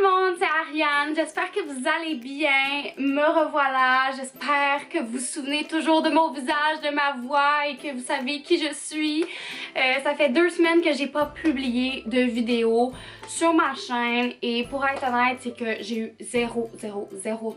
le monde, c'est Ariane, j'espère que vous allez bien, me revoilà, j'espère que vous vous souvenez toujours de mon visage, de ma voix et que vous savez qui je suis. Ça fait 2 semaines que j'ai pas publié de vidéo sur ma chaîne et pour être honnête, c'est que j'ai eu zéro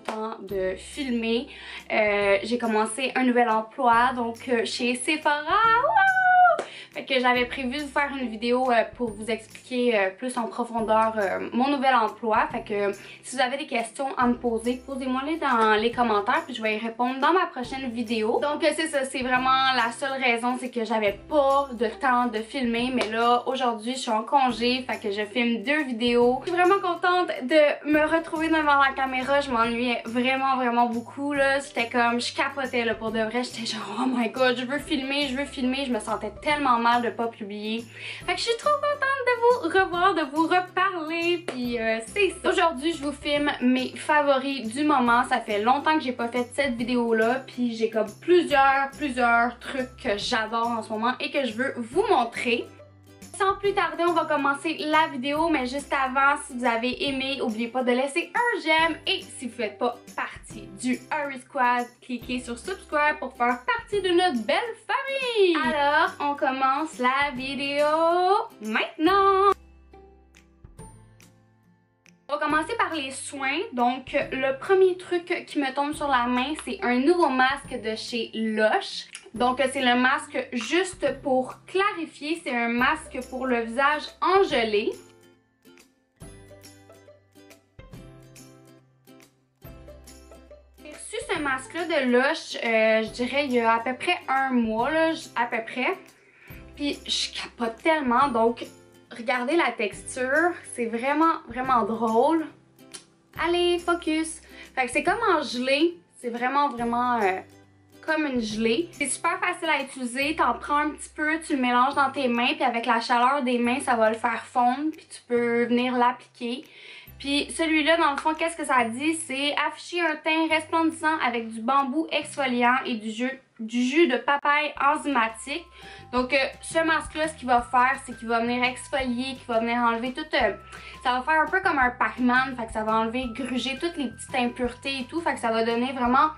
temps de filmer. J'ai commencé un nouvel emploi, donc chez Sephora. Wouh! Fait que j'avais prévu de faire une vidéo pour vous expliquer plus en profondeur mon nouvel emploi. Fait que si vous avez des questions à me poser, posez-moi-les dans les commentaires puis je vais y répondre dans ma prochaine vidéo. Donc c'est ça, c'est vraiment la seule raison, c'est que j'avais pas de temps de filmer. Mais là, aujourd'hui, je suis en congé, fait que je filme 2 vidéos. Je suis vraiment contente de me retrouver devant la caméra. Je m'ennuyais vraiment beaucoup là. J'étais comme, je capotais là pour de vrai. J'étais genre, oh my god, je veux filmer. Je me sentais tellement mal de pas publier. Fait que je suis trop contente de vous revoir, de vous reparler, puis c'est ça. Aujourd'hui, je vous filme mes favoris du moment. Ça fait longtemps que j'ai pas fait cette vidéo-là, puis j'ai comme plusieurs trucs que j'adore en ce moment et que je veux vous montrer. Sans plus tarder, on va commencer la vidéo, mais juste avant, si vous avez aimé, n'oubliez pas de laisser un j'aime et si vous faites pas partie du Ari Squad, cliquez sur subscribe pour faire partie de notre belle famille. Alors, on commence la vidéo maintenant. On va commencer par les soins. Donc, le premier truc qui me tombe sur la main, c'est un nouveau masque de chez Lush. Donc, c'est le masque juste pour clarifier. C'est un masque pour le visage engelé. J'ai reçu ce masque-là de Lush, je dirais, il y a à peu près 1 mois, là, à peu près. Puis, je capote tellement, donc... Regardez la texture, c'est vraiment drôle. Allez, focus! Fait que c'est comme en gelée, c'est vraiment comme une gelée. C'est super facile à utiliser, t'en prends un petit peu, tu le mélanges dans tes mains, puis avec la chaleur des mains, ça va le faire fondre, puis tu peux venir l'appliquer. Puis celui-là, dans le fond, qu'est-ce que ça dit? C'est afficher un teint resplendissant avec du bambou exfoliant et du jus de papaye enzymatique. Donc ce masque-là, ce qu'il va faire, c'est qu'il va venir exfolier, qu'il va venir enlever tout... ça va faire un peu comme un Pac-Man, fait que ça va enlever, gruger toutes les petites impuretés et tout, fait que ça va donner vraiment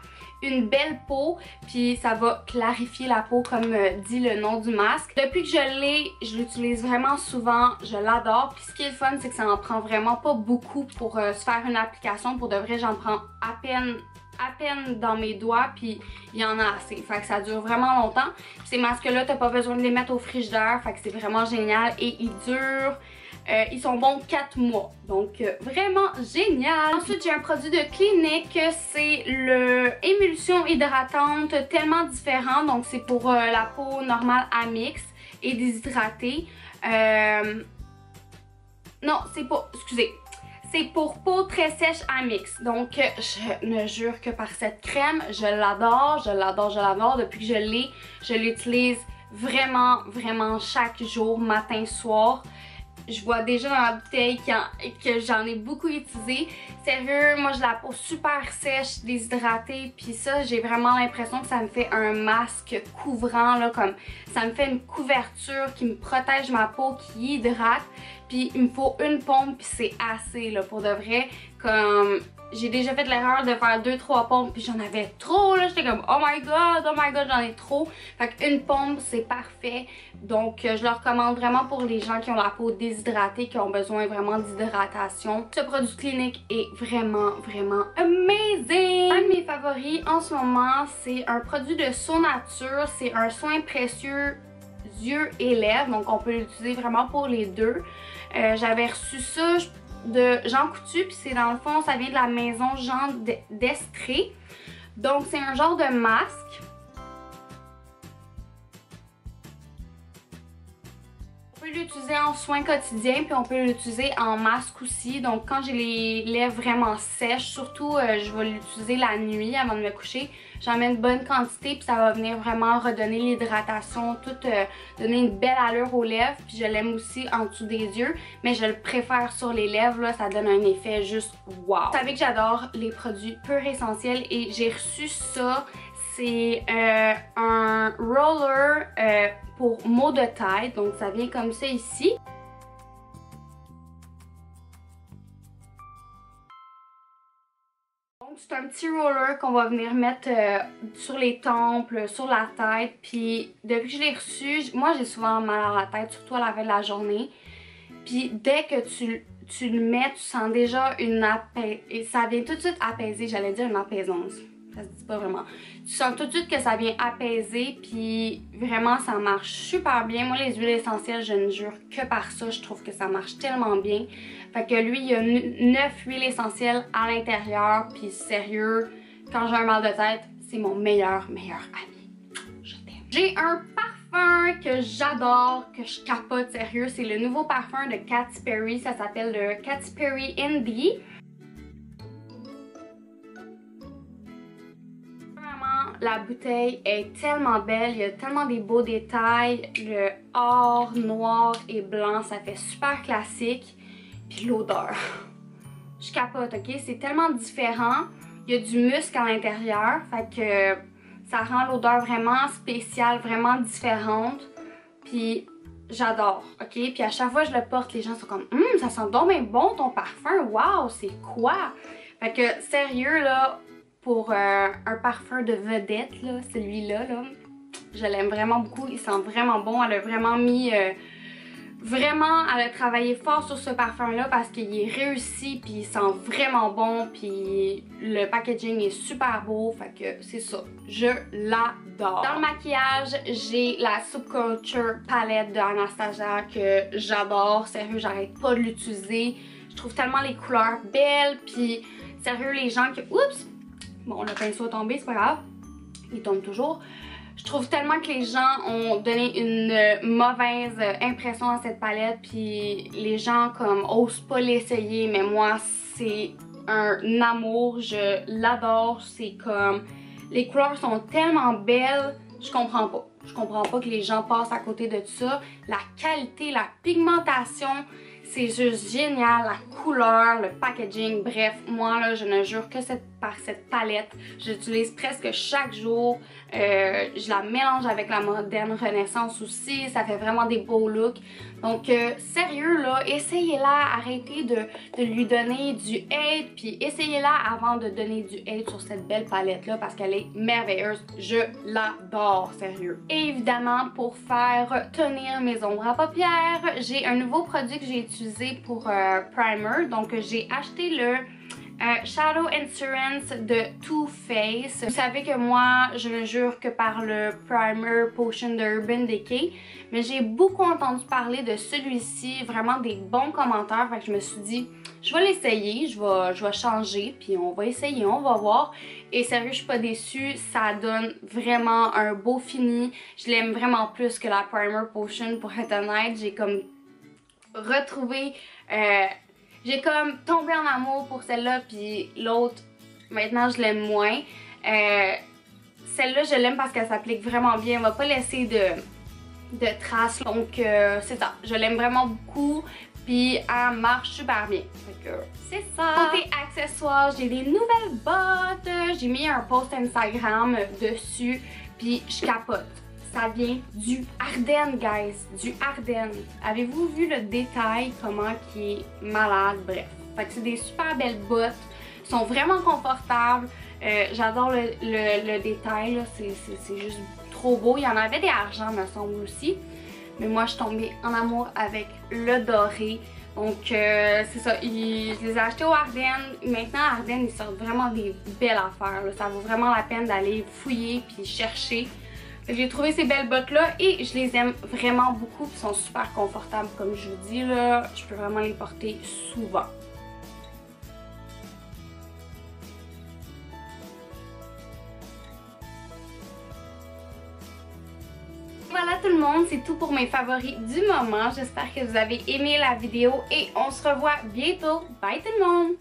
une belle peau, puis ça va clarifier la peau comme dit le nom du masque. Depuis que je l'ai, je l'utilise vraiment souvent, je l'adore, puis ce qui est le fun, c'est que ça en prend vraiment pas beaucoup pour se faire une application. Pour de vrai, j'en prends à peine dans mes doigts, puis il y en a assez, fait que ça dure vraiment longtemps. Puis ces masques-là, t'as pas besoin de les mettre au frigidaire, fait que c'est vraiment génial et ils durent... ils sont bons 4 mois, donc vraiment génial. Ensuite, j'ai un produit de Clinique, c'est le émulsion hydratante tellement différent. Donc c'est pour la peau normale à mix et déshydratée. Non, c'est pas, excusez, c'est pour peau très sèche à mix. Donc je ne jure que par cette crème, je l'adore. Depuis que je l'ai, je l'utilise vraiment chaque jour, matin, soir. Je vois déjà dans la bouteille que j'en ai beaucoup utilisé. Sérieux, moi j'ai la peau super sèche, déshydratée, puis ça, j'ai vraiment l'impression que ça me fait un masque couvrant, là, comme ça me fait une couverture qui me protège ma peau, qui hydrate. Puis il me faut une pompe, puis c'est assez, là, pour de vrai. Comme j'ai déjà fait l'erreur de faire 2-3 pompes, puis j'en avais trop, là. J'étais comme oh my god, j'en ai trop. Fait qu'une pompe, c'est parfait. Donc je le recommande vraiment pour les gens qui ont la peau déshydratée, qui ont besoin vraiment d'hydratation. Ce produit Clinique est vraiment amazing! Un de mes favoris en ce moment, c'est un produit de Saut Nature. C'est un soin précieux yeux et lèvres, donc on peut l'utiliser vraiment pour les deux. J'avais reçu ça de Jean Coutu, puis c'est dans le fond, ça vient de la maison Jean d'Estrée. Donc c'est un genre de masque. On peut l'utiliser en soins quotidiens, puis on peut l'utiliser en masque aussi. Donc quand j'ai les lèvres vraiment sèches, surtout je vais l'utiliser la nuit avant de me coucher. J'en mets une bonne quantité, puis ça va venir vraiment redonner l'hydratation, tout donner une belle allure aux lèvres. Puis je l'aime aussi en dessous des yeux, mais je le préfère sur les lèvres, là, ça donne un effet juste wow. Vous savez que j'adore les produits Pur Essentiel et j'ai reçu ça. C'est un roller pour maux de tête, donc ça vient comme ça ici. Donc c'est un petit roller qu'on va venir mettre sur les tempes, sur la tête. Puis depuis que je l'ai reçu, moi j'ai souvent mal à la tête, surtout à la fin de la journée. Puis dès que tu le mets, tu sens déjà une et ça vient tout de suite apaiser, j'allais dire une apaisance. Ça se dit pas vraiment. Tu sens tout de suite que ça vient apaiser, puis vraiment ça marche super bien. Moi les huiles essentielles, je ne jure que par ça, je trouve que ça marche tellement bien. Fait que lui, il y a 9 huiles essentielles à l'intérieur, puis sérieux, quand j'ai un mal de tête, c'est mon meilleur ami. Je t'aime. J'ai un parfum que j'adore, que je capote sérieux, c'est le nouveau parfum de Katy Perry, ça s'appelle le Katy Perry Indie. La bouteille est tellement belle, il y a tellement des beaux détails, le or, noir et blanc, ça fait super classique. Puis l'odeur, je capote, ok? C'est tellement différent, il y a du musc à l'intérieur, fait que ça rend l'odeur vraiment spéciale, vraiment différente. Puis j'adore, ok? Puis à chaque fois que je le porte, les gens sont comme ça sent donc bien bon ton parfum, waouh, c'est quoi? Fait que sérieux là, pour un parfum de vedette, là, celui-là, là, je l'aime vraiment beaucoup, il sent vraiment bon. Elle a vraiment mis, elle a travaillé fort sur ce parfum-là parce qu'il est réussi, puis il sent vraiment bon, puis le packaging est super beau, fait que c'est ça, je l'adore. Dans le maquillage, j'ai la Subculture palette de Anastasia que j'adore, sérieux, j'arrête pas de l'utiliser. Je trouve tellement les couleurs belles, puis sérieux, les gens qui... Oups! Bon, le pinceau est tombé, c'est pas grave. Il tombe toujours. Je trouve tellement que les gens ont donné une mauvaise impression à cette palette. Puis les gens comme osent pas l'essayer. Mais moi, c'est un amour. Je l'adore. C'est comme... Les couleurs sont tellement belles. Je comprends pas. Je comprends pas que les gens passent à côté de ça. La qualité, la pigmentation... C'est juste génial, la couleur, le packaging, bref, moi là je ne jure que par cette palette. J'utilise presque chaque jour, je la mélange avec la Moderne Renaissance aussi, ça fait vraiment des beaux looks. Donc sérieux là, essayez-la, arrêtez de lui donner du hate, puis essayez-la avant de donner du hate sur cette belle palette là parce qu'elle est merveilleuse, je l'adore, sérieux. Et évidemment pour faire tenir mes ombres à paupières, j'ai un nouveau produit que j'ai utilisé pour primer, donc j'ai acheté le Shadow Insurance de Too Faced. Vous savez que moi, je ne jure que par le Primer Potion de Urban Decay, mais j'ai beaucoup entendu parler de celui-ci, vraiment des bons commentaires, fait que je me suis dit, je vais l'essayer, je vais changer, puis on va essayer, on va voir. Et sérieux, je suis pas déçue, ça donne vraiment un beau fini. Je l'aime vraiment plus que la Primer Potion, pour être honnête. J'ai comme retrouvé... j'ai comme tombé en amour pour celle-là, puis l'autre, maintenant je l'aime moins. Celle-là, je l'aime parce qu'elle s'applique vraiment bien, elle va pas laisser de traces. Donc c'est ça, je l'aime vraiment beaucoup, puis elle marche super bien. Fait que c'est ça. Côté accessoires, j'ai des nouvelles bottes, j'ai mis un post Instagram dessus, puis je capote. Ça vient du Ardennes, guys, du Ardennes. Avez-vous vu le détail, comment qui est malade? Bref, fait que c'est des super belles bottes, sont vraiment confortables. J'adore le détail, c'est juste trop beau. Il y en avait des argents, me semble aussi, mais moi je suis tombée en amour avec le doré. Donc c'est ça, je les ai achetés au Ardennes. Maintenant à Ardennes, ils sortent vraiment des belles affaires, là. Ça vaut vraiment la peine d'aller fouiller puis chercher. J'ai trouvé ces belles bottes là et je les aime vraiment beaucoup, ils sont super confortables comme je vous dis là, je peux vraiment les porter souvent. Voilà tout le monde, c'est tout pour mes favoris du moment. J'espère que vous avez aimé la vidéo et on se revoit bientôt. Bye tout le monde!